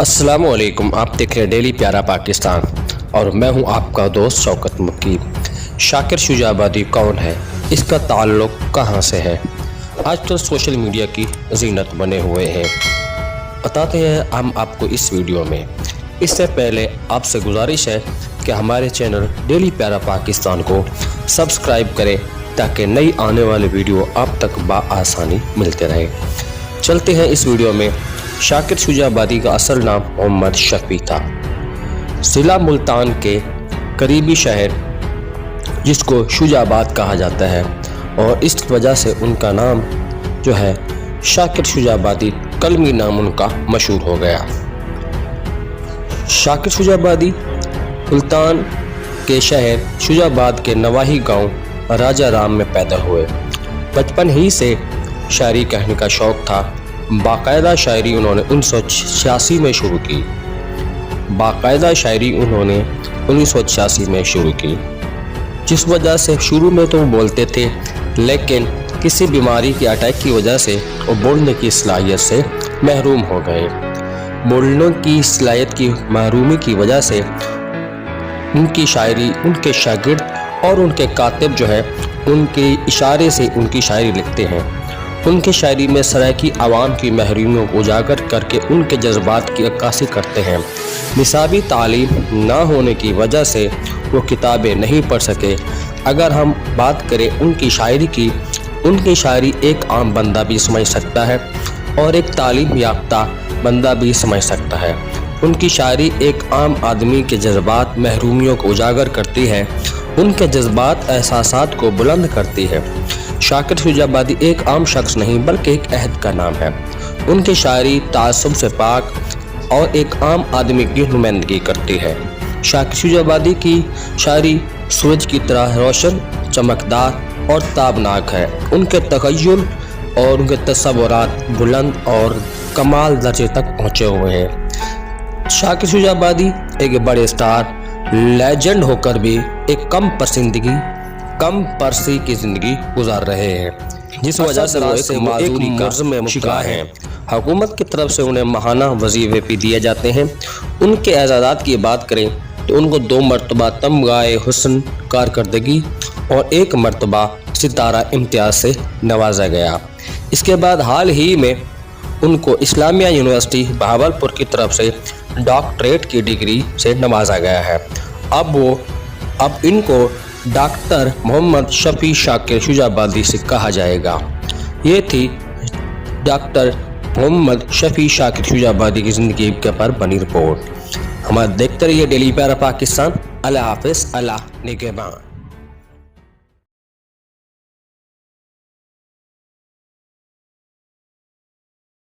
السلام علیکم، آپ دیکھ رہے ڈیلی پیارا پاکستان اور میں ہوں آپ کا دوست شوکت مقیم۔ شاکر شجاع آبادی کون ہے؟ اس کا تعلق کہاں سے ہے؟ آج کل سوشل میڈیا کی زینت بنے ہوئے ہیں، بتاتے ہیں ہم آپ کو اس ویڈیو میں۔ اس سے پہلے آپ سے گزارش ہے کہ ہمارے چینل ڈیلی پیارا پاکستان کو سبسکرائب کریں تاکہ نئی آنے والے ویڈیو آپ تک بآسانی ملتے رہے۔ چلتے ہیں اس ویڈیو میں۔ شاکر شجاع آبادی کا اصل نام محمد شفیع تھا۔ ضلع ملتان کے قریبی شہر جس کو شجاع آباد کہا جاتا ہے، اور اس وجہ سے ان کا نام جو ہے شاکر شجاع آبادی کلمی نام ان کا مشہور ہو گیا۔ شاکر شجاع آبادی ملتان کے شہر شجاع آباد کے نواحی گاؤں راجہ رام میں پیدا ہوئے۔ بچپن ہی سے شاعری کہنے کا شوق تھا۔ باقاعدہ شاعری انہوں نے 1986 میں شروع کی۔ جس وجہ سے شروع میں تو وہ بولتے تھے، لیکن کسی بیماری کی اٹیک کی وجہ سے وہ بولنے کی صلاحیت سے محروم ہو گئے۔ بولنے کی صلاحیت کی محرومی کی وجہ سے ان کی شاعری، ان کے شاگرد اور ان کے کاتب جو ہے ان کے اشارے سے ان کی شاعری لکھتے ہیں۔ ان کی شاعری میں سرائیکی عوام کی محرومیوں کو اجاگر کر کے ان کے جذبات کی عکاسی کرتے ہیں۔ نصابی تعلیم نہ ہونے کی وجہ سے وہ کتابیں نہیں پڑھ سکے۔ اگر ہم بات کریں ان کی شاعری کی، ان کی شاعری ایک عام بندہ بھی سمجھ سکتا ہے اور ایک تعلیم یافتہ بندہ بھی سمجھ سکتا ہے۔ ان کی شاعری ایک عام آدمی کے جذبات، محرومیوں کو اجاگر کرتی ہے، ان کے جذبات، احساسات کو بلند کرتی ہے۔ شاکر شجاع آبادی ایک عام شخص نہیں بلکہ ایک عہد کا نام ہے۔ ان کی شاعری تعصب سے پاک اور ایک عام آدمی کی نمائندگی کرتی ہے۔ شاکر شجاع آبادی کی شاعری سورج کی طرح روشن، چمکدار اور تابناک ہے۔ ان کے تخیل اور ان کے تصورات بلند اور کمال درجے تک پہنچے ہوئے ہیں۔ شاکر شجاع آبادی ایک بڑے اسٹار، لیجنڈ ہو کر بھی ایک کم پرسی کی زندگی گزار رہے ہیں، جس وجہ سے وہ ایک معذوری کا شکار ہیں۔ حکومت کی طرف سے انہیں ماہانہ وظیفے بھی دیے جاتے ہیں۔ ان کے اعزازات کی بات کریں تو ان کو 2 مرتبہ تمغہ حسن کارکردگی اور 1 مرتبہ ستارہ امتیاز سے نوازا گیا۔ اس کے بعد حال ہی میں ان کو اسلامیہ یونیورسٹی بہاولپور کی طرف سے ڈاکٹریٹ کی ڈگری سے نوازا گیا ہے۔ اب ان کو ڈاکٹر محمد شفیع شاکر شجاع آبادی سے کہا جائے گا۔ یہ تھی ڈاکٹر محمد شفیع شاکر شجاع آبادی کی زندگی کے پر بنی رپورٹ۔ ہمارے دیکھتے رہیے ڈیلی پیارا پاکستان۔ اللہ حافظ، اللہ نگہبان۔